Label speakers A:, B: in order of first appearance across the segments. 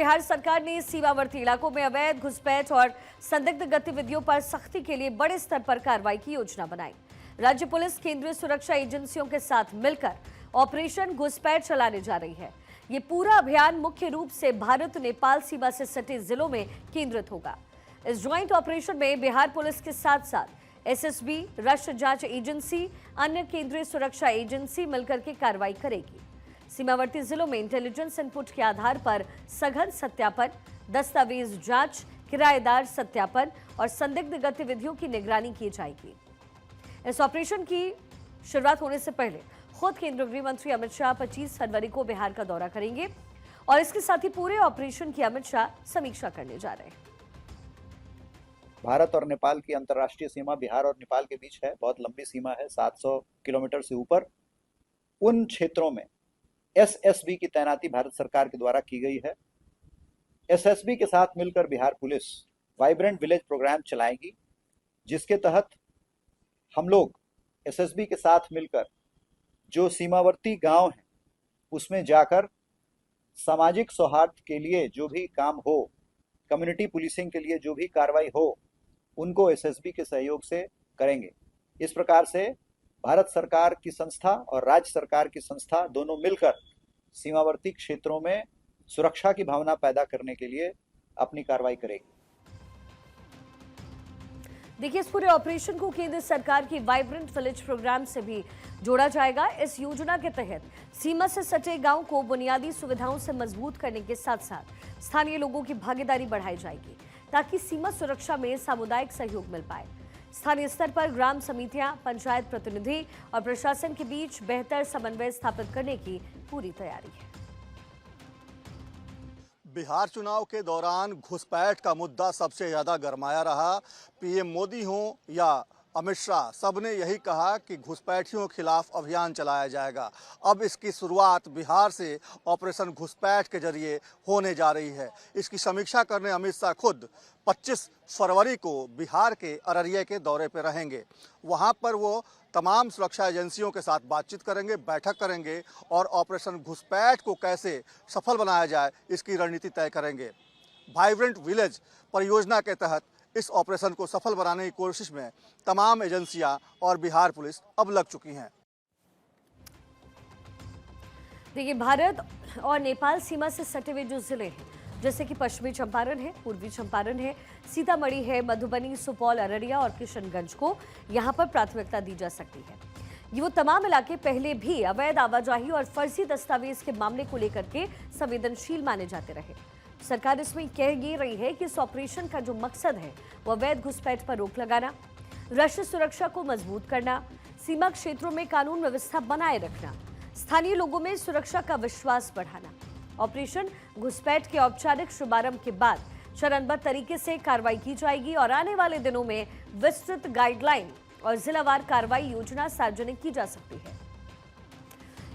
A: बिहार सरकार ने सीमावर्ती इलाकों में अवैध घुसपैठ और संदिग्ध गतिविधियों पर सख्ती के लिए बड़े स्तर पर कार्रवाई की योजना बनाई। राज्य पुलिस केंद्रीय सुरक्षा एजेंसियों के साथ मिलकर ऑपरेशन घुसपैठ चलाने जा रही है। ये पूरा अभियान मुख्य रूप से भारत नेपाल सीमा से सटे जिलों में केंद्रित होगा। इस ज्वाइंट ऑपरेशन में बिहार पुलिस के साथ साथ एसएसबी, राष्ट्रीय जांच एजेंसी, अन्य केंद्रीय सुरक्षा एजेंसी मिलकर के कार्रवाई करेगी। सीमावर्ती जिलों में इंटेलिजेंस इनपुट के आधार पर सघन सत्यापन, दस्तावेज जांच, किराएदार सत्यापन और संदिग्ध गतिविधियों की निगरानी की जाएगी। इस ऑपरेशन की शुरुआत होने से पहले खुद केंद्रीय गृह मंत्री अमित शाह 25 फरवरी को बिहार का दौरा करेंगे और इसके साथ ही पूरे ऑपरेशन की अमित शाह समीक्षा करने जा रहे हैं।
B: भारत और नेपाल की अंतर्राष्ट्रीय सीमा बिहार और नेपाल के बीच है। बहुत लंबी सीमा है, 700 किलोमीटर से ऊपर। उन क्षेत्रों में एसएसबी की तैनाती भारत सरकार के द्वारा की गई है। एसएसबी के साथ मिलकर Bihar police vibrant village programme चलाएगी, जिसके तहत हम लोग एसएसबी के साथ मिलकर जो सीमावर्ती गांव हैं उसमें जाकर सामाजिक सौहार्द के लिए जो भी काम हो, कम्युनिटी पुलिसिंग के लिए जो भी कार्रवाई हो, उनको एसएसबी के सहयोग से करेंगे। इस प्रकार से भारत सरकार की संस्था और राज्य सरकार की संस्था दोनों मिलकर सीमावर्ती क्षेत्रों में सुरक्षा की भावना पैदा करने के लिए अपनी कार्रवाई करेगी।
A: देखिए, इस पूरे ऑपरेशन को केंद्र सरकार की वाइब्रेंट विलेज प्रोग्राम से भी जोड़ा जाएगा। इस योजना के तहत सीमा से सटे गांव को बुनियादी सुविधाओं से मजबूत करने के साथ साथ स्थानीय लोगों की भागीदारी बढ़ाई जाएगी ताकि सीमा सुरक्षा में सामुदायिक सहयोग मिल पाए। स्थानीय स्तर पर ग्राम समितियां, पंचायत प्रतिनिधि और प्रशासन के बीच बेहतर समन्वय स्थापित करने की पूरी तैयारी है।
C: बिहार चुनाव के दौरान घुसपैठ का मुद्दा सबसे ज़्यादा गरमाया रहा। पीएम मोदी हों या अमित शाह, सबने यही कहा कि घुसपैठियों के खिलाफ अभियान चलाया जाएगा। अब इसकी शुरुआत बिहार से ऑपरेशन घुसपैठ के जरिए होने जा रही है। इसकी समीक्षा करने अमित शाह खुद 25 फरवरी को बिहार के अररिया के दौरे पर रहेंगे। वहां पर वो तमाम सुरक्षा एजेंसियों के साथ बातचीत करेंगे, बैठक करेंगे और ऑपरेशन घुसपैठ को कैसे सफल बनाया जाए इसकी रणनीति तय करेंगे। वाइब्रेंट विलेज परियोजना के तहत इस ऑपरेशन को सफल बनाने की कोशिश में तमाम एजेंसियां और बिहार पुलिस अब लग चुकी हैं।
A: देखिए, भारत और नेपाल सीमा से सटे हुए जो जिले हैं जैसे कि पश्चिमी चंपारण है, पूर्वी चंपारण है, सीतामढ़ी है, मधुबनी, सुपौल, अररिया और किशनगंज को यहां पर प्राथमिकता दी जा सकती है। ये वो तमाम इलाके पहले भी अवैध आवाजाही और फर्जी दस्तावेज के मामले को लेकर के संवेदनशील माने जाते रहे। सरकार इसमें कह ये रही है कि इस ऑपरेशन का जो मकसद है वो अवैध घुसपैठ पर रोक लगाना, राष्ट्रीय सुरक्षा को मजबूत करना, सीमा क्षेत्रों में कानून व्यवस्था बनाए रखना, स्थानीय लोगों में सुरक्षा का विश्वास बढ़ाना। ऑपरेशन घुसपैठ के औपचारिक शुभारंभ के बाद चरणबद्ध तरीके से कार्रवाई की जाएगी और आने वाले दिनों में विस्तृत गाइडलाइन और जिलावार कार्रवाई योजना सार्वजनिक की जा सकती है।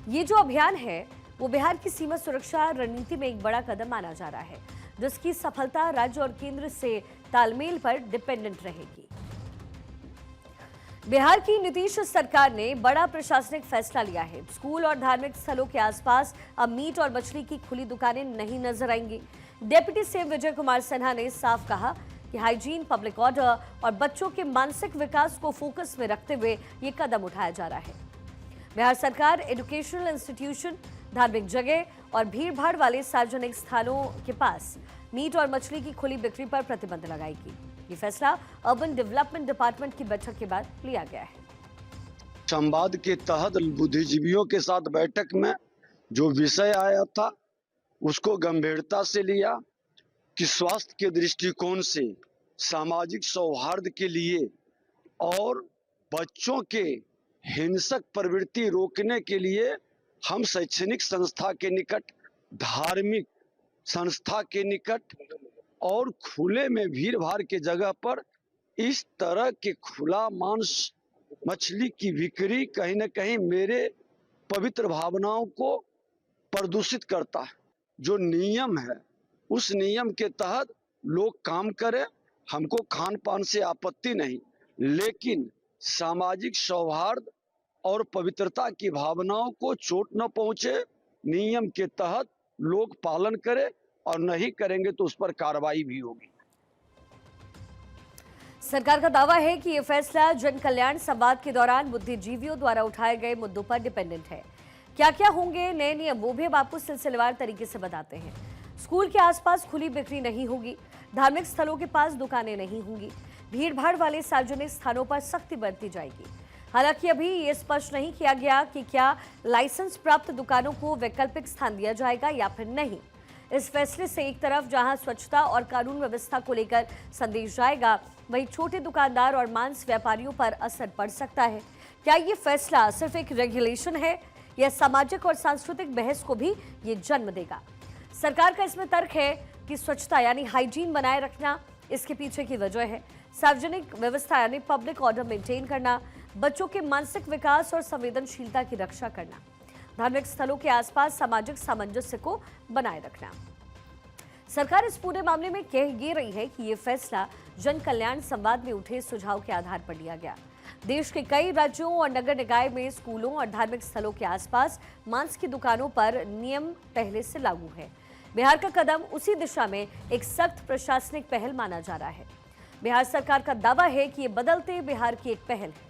A: ये जो अभियान है वो बिहार की सीमा सुरक्षा रणनीति में एक बड़ा कदम माना जा रहा है, जिसकी सफलता राज्य और केंद्र से तालमेल पर डिपेंडेंट रहेगी। बिहार की नीतीश सरकार ने बड़ा प्रशासनिक फैसला लिया है। स्कूल और धार्मिक स्थलों के आसपास अब मीट और मछली की खुली दुकानें नहीं नजर आएंगी। डिप्टी सीएम विजय कुमार सिन्हा ने साफ कहा कि हाइजीन, पब्लिक ऑर्डर और बच्चों के मानसिक विकास को फोकस में रखते हुए ये कदम उठाया जा रहा है। बिहार सरकार एजुकेशनल इंस्टीट्यूशन, धार्मिक जगह और भीड़भाड़ वाले सार्वजनिक स्थानों के पास मीट और मछली की खुली बिक्री पर प्रतिबंध लगाएगी। ये फैसला अर्बन डेवलपमेंट डिपार्टमेंट की बैठक के बाद लिया गया है।
D: संवाद के तहत बुद्धिजीवियों के साथ बैठक में जो विषय आया था उसको गंभीरता से लिया कि स्वास्थ्य के दृष्टिकोण से, सामाजिक सौहार्द के लिए और बच्चों के हिंसक प्रवृत्ति रोकने के लिए हम शैक्षणिक संस्था के निकट, धार्मिक संस्था के निकट और खुले में भीड़ भाड़ के जगह पर इस तरह के खुला मांस मछली की बिक्री कहीं न कहीं मेरे पवित्र भावनाओं को प्रदूषित करता है। जो नियम है उस नियम के तहत लोग काम करें, हमको खान पान से आपत्ति नहीं, लेकिन सामाजिक सौहार्द और पवित्रता की भावनाओं को चोट न पहुंचे, नियम के तहत लोग पालन करें और नहीं करेंगे तो उस पर कार्रवाई भी होगी।
A: सरकार का दावा है कि ये फैसला जन कल्याण संवाद के दौरान बुद्धिजीवियों द्वारा उठाए गए मुद्दों पर डिपेंडेंट है। क्या क्या होंगे नए नियम, वो भी अब आपको सिलसिलेवार तरीके से बताते हैं। स्कूल के आसपास खुली बिक्री नहीं होगी, धार्मिक स्थलों के पास दुकानें नहीं होंगी, भीड़ भाड़ वाले सार्वजनिक स्थानों पर सख्ती बरती जाएगी। हालांकि अभी ये स्पष्ट नहीं किया गया कि क्या लाइसेंस प्राप्त दुकानों को वैकल्पिक स्थान दिया जाएगा या फिर नहीं। इस फैसले से एक तरफ जहां स्वच्छता और कानून व्यवस्था को लेकर संदेश जाएगा, वहीं छोटे दुकानदार और मांस व्यापारियों पर असर पड़ सकता है। क्या ये फैसला सिर्फ एक रेगुलेशन है या सामाजिक और सांस्कृतिक बहस को भी ये जन्म देगा? सरकार का इसमें तर्क है कि स्वच्छता यानी हाइजीन बनाए रखना इसके पीछे की वजह है। सार्वजनिक व्यवस्था यानी पब्लिक ऑर्डर मेंटेन करना, बच्चों के मानसिक विकास और संवेदनशीलता की रक्षा करना, धार्मिक स्थलों के आसपास सामाजिक सामंजस्य को बनाए रखना। सरकार इस पूरे मामले में कह ये रही है कि ये फैसला जन कल्याण संवाद में उठे सुझाव के आधार पर लिया गया। देश के कई राज्यों और नगर निकाय में स्कूलों और धार्मिक स्थलों के आसपास मांस की दुकानों पर नियम पहले से लागू है। बिहार का कदम उसी दिशा में एक सख्त प्रशासनिक पहल माना जा रहा है। बिहार सरकार का दावा है कि ये बदलते बिहार की एक पहल है।